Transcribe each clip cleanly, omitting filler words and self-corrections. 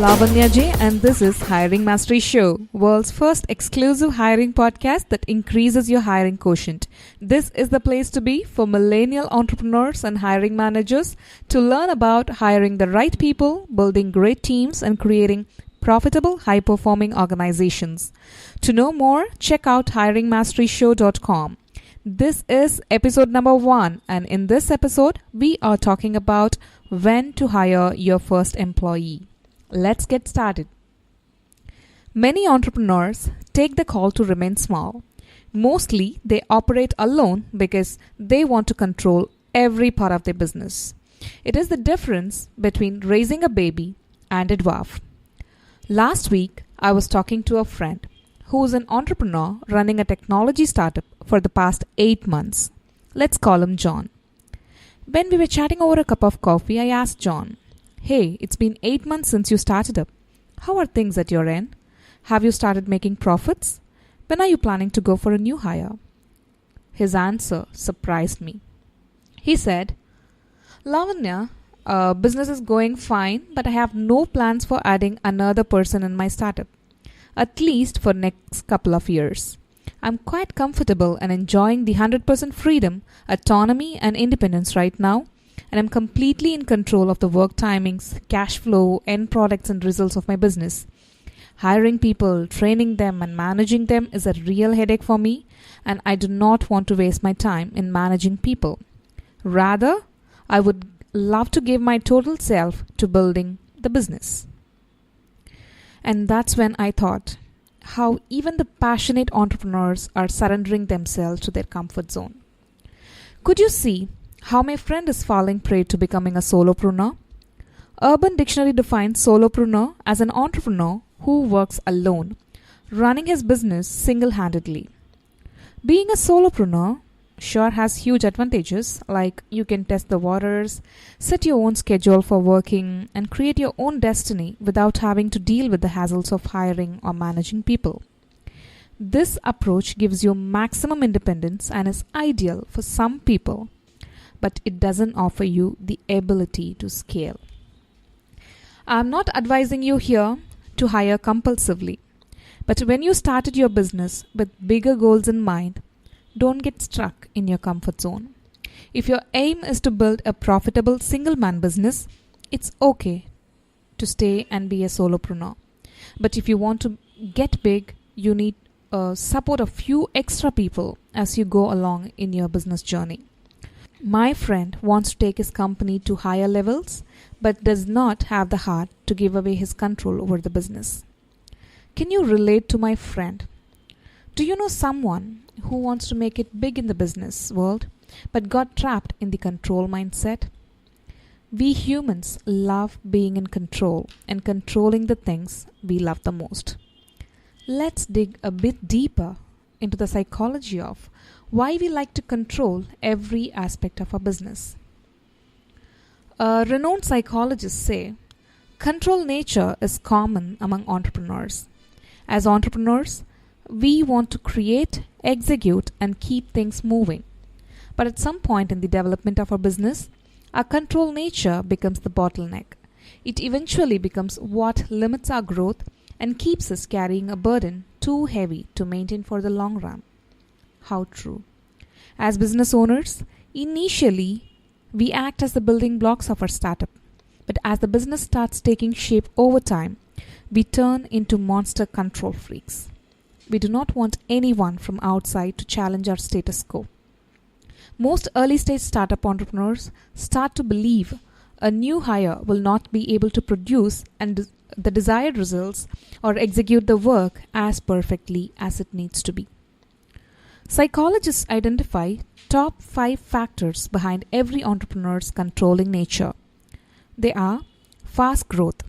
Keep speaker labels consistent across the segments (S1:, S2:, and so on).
S1: Lavanya Jay, and this is Hiring Mastery Show, world's first exclusive hiring podcast that increases your hiring quotient. This is the place to be for millennial entrepreneurs and hiring managers to learn about hiring the right people, building great teams, and creating profitable, high-performing organizations. To know more, check out hiringmasteryshow.com. This is episode number 1, and in this episode, we are talking about when to hire your first employee. Let's get started. Many entrepreneurs take the call to remain small. Mostly, they operate alone because they want to control every part of their business. It is the difference between raising a baby and a dwarf. Last week, I was talking to a friend who is an entrepreneur running a technology startup for the past 8 months. Let's call him John. When we were chatting over a cup of coffee, I asked John, "Hey, it's been 8 months since you started up. How are things at your end? Have you started making profits? When are you planning to go for a new hire?" His answer surprised me. He said, "Lavanya, business is going fine, but I have no plans for adding another person in my startup, at least for next couple of years. I'm quite comfortable and enjoying the 100% freedom, autonomy, and independence right now, and I'm completely in control of the work timings, cash flow, end products, and results of my business. Hiring people, training them, and managing them is a real headache for me, and I do not want to waste my time in managing people. Rather, I would love to give my total self to building the business." And that's when I thought how even the passionate entrepreneurs are surrendering themselves to their comfort zone. Could you see how my friend is falling prey to becoming a solopreneur? Urban Dictionary defines solopreneur as an entrepreneur who works alone, running his business single-handedly. Being a solopreneur sure has huge advantages, like you can test the waters, set your own schedule for working, and create your own destiny without having to deal with the hassles of hiring or managing people. This approach gives you maximum independence and is ideal for some people, but it doesn't offer you the ability to scale. I'm not advising you here to hire compulsively, but when you started your business with bigger goals in mind, don't get stuck in your comfort zone. If your aim is to build a profitable single-man business, it's okay to stay and be a solopreneur. But if you want to get big, you need support a few extra people as you go along in your business journey. My friend wants to take his company to higher levels, but does not have the heart to give away his control over the business. Can you relate to my friend? Do you know someone who wants to make it big in the business world, but got trapped in the control mindset? We humans love being in control and controlling the things we love the most. Let's dig a bit deeper into the psychology of why we like to control every aspect of our business. Renowned psychologists say control nature is common among entrepreneurs. As entrepreneurs, we want to create, execute, and keep things moving. But at some point in the development of our business, our control nature becomes the bottleneck. It eventually becomes what limits our growth and keeps us carrying a burden too heavy to maintain for the long run. How true. As business owners, initially, we act as the building blocks of our startup. But as the business starts taking shape over time, we turn into monster control freaks. We do not want anyone from outside to challenge our status quo. Most early-stage startup entrepreneurs start to believe a new hire will not be able to produce the desired results or execute the work as perfectly as it needs to be. Psychologists identify top 5 factors behind every entrepreneur's controlling nature. They are fast growth,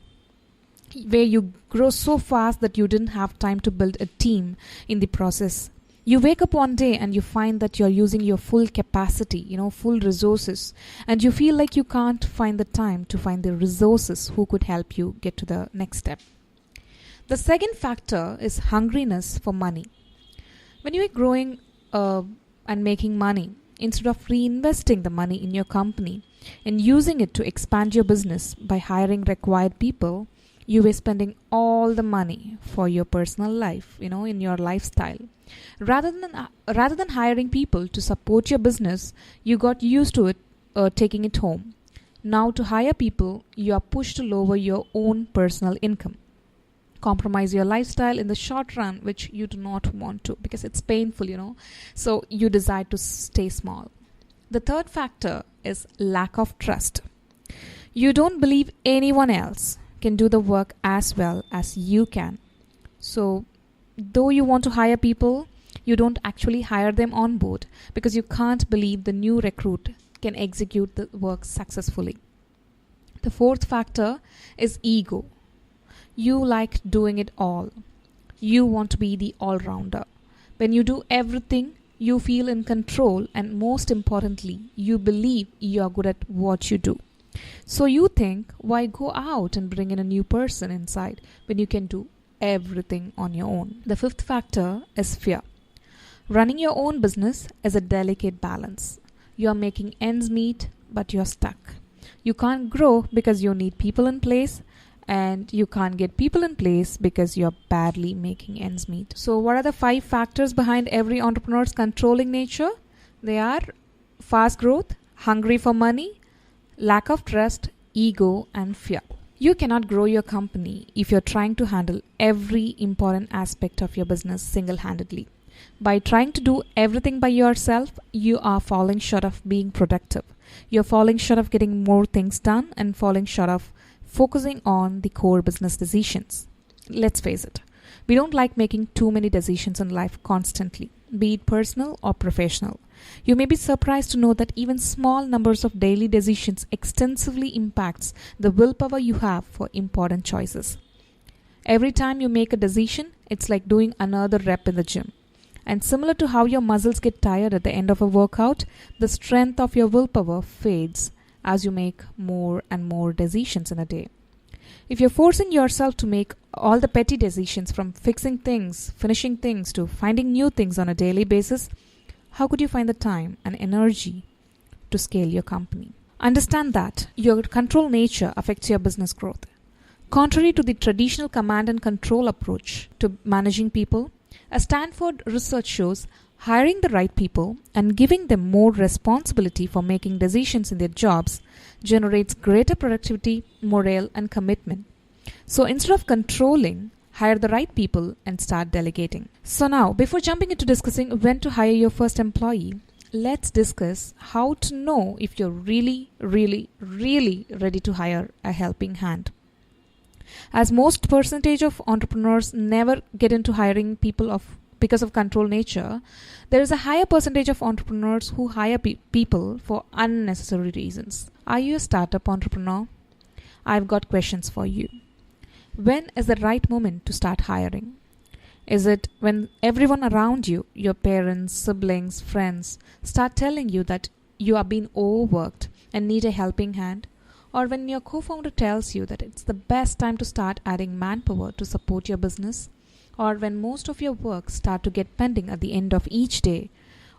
S1: where you grow so fast that you didn't have time to build a team in the process. You wake up one day and you find that you're using your full capacity, full resources, and you feel like you can't find the time to find the resources who could help you get to the next step. The second factor is hungriness for money. When you are growing and making money, instead of reinvesting the money in your company and using it to expand your business by hiring required people, You were spending all the money for your personal life, in your lifestyle. Rather than hiring people to support your business, you got used to it, taking it home. Now to hire people, you are pushed to lower your own personal income, compromise your lifestyle in the short run, which you do not want to because it's painful. So you decide to stay small. The third factor is lack of trust. You don't believe anyone else can do the work as well as you can. So though you want to hire people, you don't actually hire them on board because you can't believe the new recruit can execute the work successfully. The fourth factor is ego. You like doing it all. You want to be the all-rounder. When you do everything, you feel in control, and most importantly, you believe you are good at what you do. So you think, why go out and bring in a new person inside when you can do everything on your own? The fifth factor is fear. Running your own business is a delicate balance. You are making ends meet, but you're stuck. You can't grow because you need people in place, and you can't get people in place because you're badly making ends meet. So what are the 5 factors behind every entrepreneur's controlling nature? They are fast growth, hungry for money, lack of trust, ego, and fear. You cannot grow your company if you're trying to handle every important aspect of your business single-handedly. By trying to do everything by yourself, you are falling short of being productive. You're falling short of getting more things done and falling short of focusing on the core business decisions. Let's face it, we don't like making too many decisions in life constantly, be it personal or professional. You may be surprised to know that even small numbers of daily decisions extensively impacts the willpower you have for important choices. Every time you make a decision, it's like doing another rep in the gym. And similar to how your muscles get tired at the end of a workout, the strength of your willpower fades as you make more and more decisions in a day. If you're forcing yourself to make all the petty decisions from fixing things, finishing things to finding new things on a daily basis, how could you find the time and energy to scale your company? Understand that your control nature affects your business growth. Contrary to the traditional command and control approach to managing people, a Stanford research shows hiring the right people and giving them more responsibility for making decisions in their jobs generates greater productivity, morale, and commitment. So instead of controlling, hire the right people and start delegating. So now, before jumping into discussing when to hire your first employee, let's discuss how to know if you're really ready to hire a helping hand. As most percentage of entrepreneurs never get into hiring people because of control nature, there is a higher percentage of entrepreneurs who hire people for unnecessary reasons. Are you a startup entrepreneur? I've got questions for you. When is the right moment to start hiring? Is it when everyone around you, your parents, siblings, friends, start telling you that you are being overworked and need a helping hand? Or when your co-founder tells you that it's the best time to start adding manpower to support your business? Or when most of your work start to get pending at the end of each day?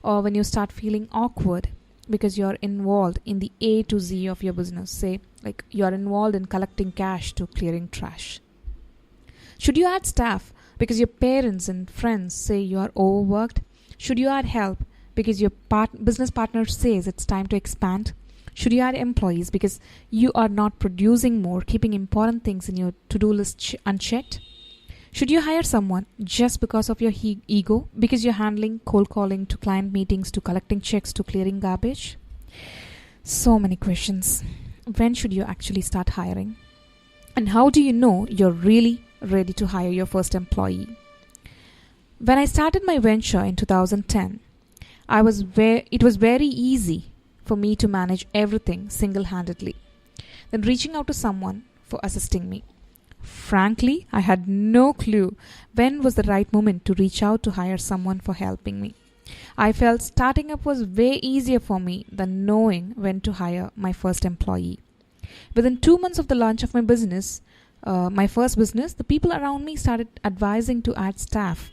S1: Or when you start feeling awkward because you're involved in the A to Z of your business, say like you're involved in collecting cash to clearing trash? Should you add staff because your parents and friends say you are overworked? Should you add help because your business partner says it's time to expand? Should you add employees because you are not producing more, keeping important things in your to-do list unchecked? Should you hire someone just because of your ego, because you're handling cold calling to client meetings to collecting checks to clearing garbage? So many questions. When should you actually start hiring? And how do you know you're really ready to hire your first employee? When I started my venture in 2010, it was very easy for me to manage everything single-handedly, then reaching out to someone for assisting me. Frankly, I had no clue when was the right moment to reach out to hire someone for helping me. I felt starting up was way easier for me than knowing when to hire my first employee. Within 2 months of the launch of my business, my first business, the people around me started advising to add staff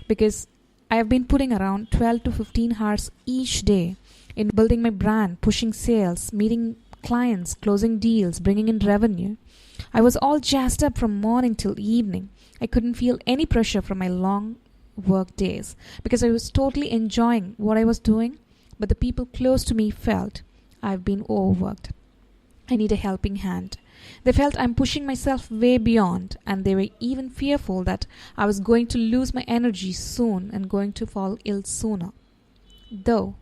S1: because I have been putting around 12 to 15 hours each day in building my brand, pushing sales, meeting clients, closing deals, bringing in revenue. I was all jazzed up from morning till evening. I couldn't feel any pressure from my long work days because I was totally enjoying what I was doing, but the people close to me felt I've been overworked. I need a helping hand. They felt I'm pushing myself way beyond, and they were even fearful that I was going to lose my energy soon and going to fall ill sooner. Though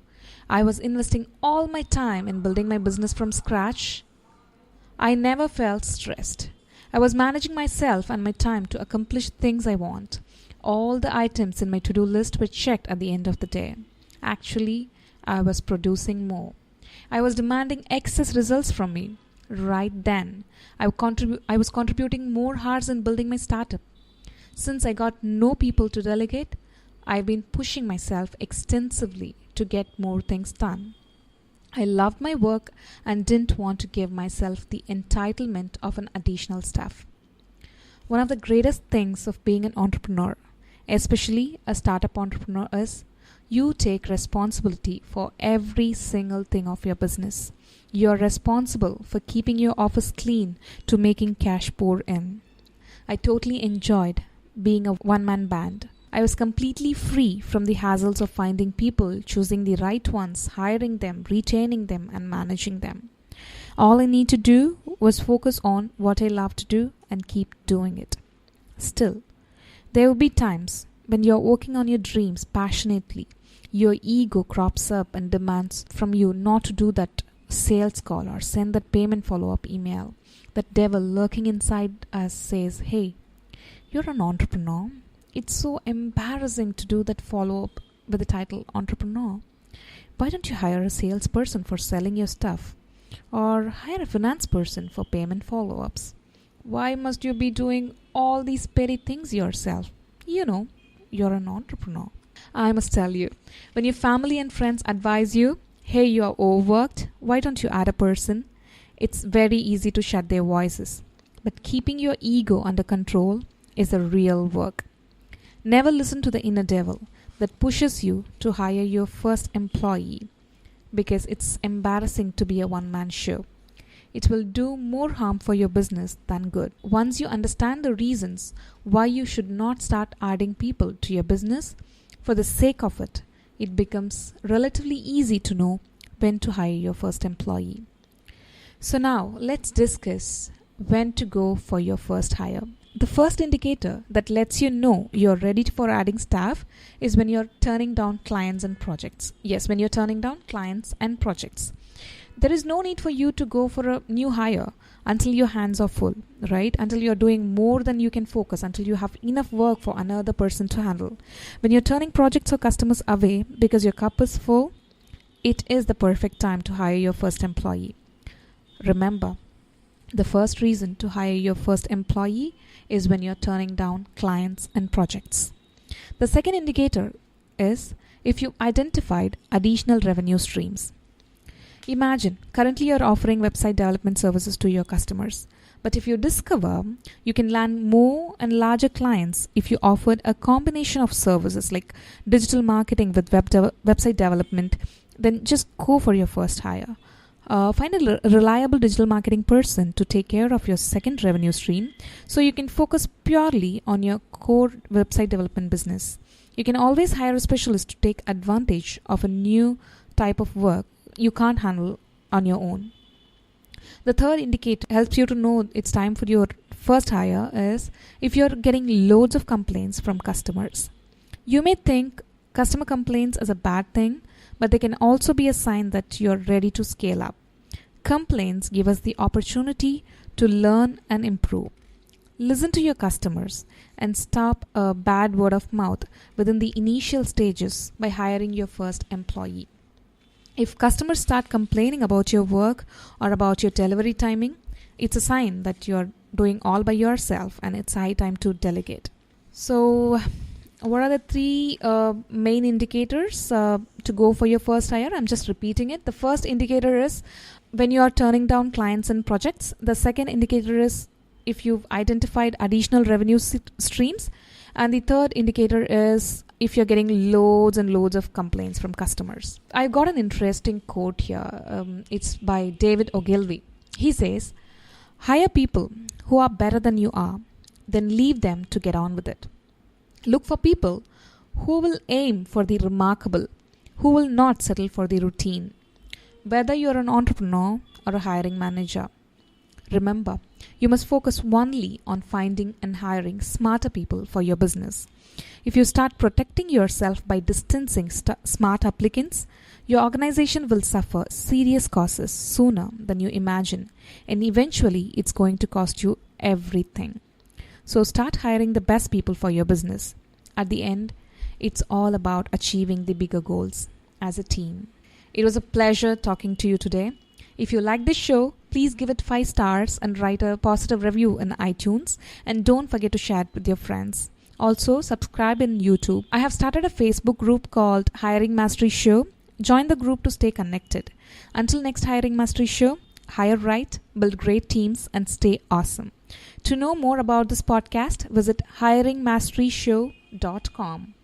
S1: I was investing all my time in building my business from scratch, I never felt stressed. I was managing myself and my time to accomplish things I want. All the items in my to-do list were checked at the end of the day. Actually, I was producing more. I was demanding excess results from me. Right then, I was contributing more hours in building my startup. Since I got no people to delegate, I've been pushing myself extensively to get more things done. I loved my work and didn't want to give myself the entitlement of an additional staff. One of the greatest things of being an entrepreneur, especially a startup entrepreneur, is you take responsibility for every single thing of your business. You're responsible for keeping your office clean to making cash pour in. I totally enjoyed being a one-man band. I was completely free from the hassles of finding people, choosing the right ones, hiring them, retaining them, and managing them. All I need to do was focus on what I love to do and keep doing it. Still, there will be times when you're working on your dreams passionately. Your ego crops up and demands from you not to do that sales call or send that payment follow-up email. That devil lurking inside us says, "Hey, you're an entrepreneur. It's so embarrassing to do that follow-up with the title entrepreneur. Why don't you hire a salesperson for selling your stuff? Or hire a finance person for payment follow-ups? Why must you be doing all these petty things yourself? You know, you're an entrepreneur." I must tell you, when your family and friends advise you, "Hey, you are overworked, why don't you add a person?" it's very easy to shut their voices. But keeping your ego under control is the real work. Never listen to the inner devil that pushes you to hire your first employee, because it's embarrassing to be a one-man show. It will do more harm for your business than good. Once you understand the reasons why you should not start adding people to your business for the sake of it, it becomes relatively easy to know when to hire your first employee. So now let's discuss when to go for your first hire. The first indicator that lets you know you're ready for adding staff is when you're turning down clients and projects. Yes, when you're turning down clients and projects. There is no need for you to go for a new hire until your hands are full, right? Until you're doing more than you can focus, until you have enough work for another person to handle. When you're turning projects or customers away because your cup is full, it is the perfect time to hire your first employee. Remember, the first reason to hire your first employee is when you're turning down clients and projects. The second indicator is if you identified additional revenue streams. Imagine, currently you're offering website development services to your customers. But if you discover you can land more and larger clients if you offered a combination of services like digital marketing with website development, then just go for your first hire. Find a reliable digital marketing person to take care of your second revenue stream so you can focus purely on your core website development business. You can always hire a specialist to take advantage of a new type of work you can't handle on your own. The third indicator helps you to know it's time for your first hire is if you're getting loads of complaints from customers. You may think customer complaints is a bad thing, but they can also be a sign that you're ready to scale up. Complaints give us the opportunity to learn and improve. Listen to your customers and stop a bad word of mouth within the initial stages by hiring your first employee. If customers start complaining about your work or about your delivery timing, it's a sign that you're doing all by yourself and it's high time to delegate. So, what are the three main indicators to go for your first hire? I'm just repeating it. The first indicator is when you are turning down clients and projects. The second indicator is if you've identified additional revenue streams. And the third indicator is if you're getting loads and loads of complaints from customers. I've got an interesting quote here. It's by David Ogilvy. He says, hire people who are better than you are, then leave them to get on with it. Look for people who will aim for the remarkable, who will not settle for the routine. Whether you're an entrepreneur or a hiring manager, remember, you must focus only on finding and hiring smarter people for your business. If you start protecting yourself by distancing smart applicants, your organization will suffer serious costs sooner than you imagine, and eventually it's going to cost you everything. So start hiring the best people for your business. At the end, it's all about achieving the bigger goals as a team. It was a pleasure talking to you today. If you like this show, please give it 5 stars and write a positive review in iTunes. And don't forget to share it with your friends. Also, subscribe in YouTube. I have started a Facebook group called Hiring Mastery Show. Join the group to stay connected. Until next Hiring Mastery Show, hire right, build great teams, and stay awesome. To know more about this podcast, visit hiringmasteryshow.com.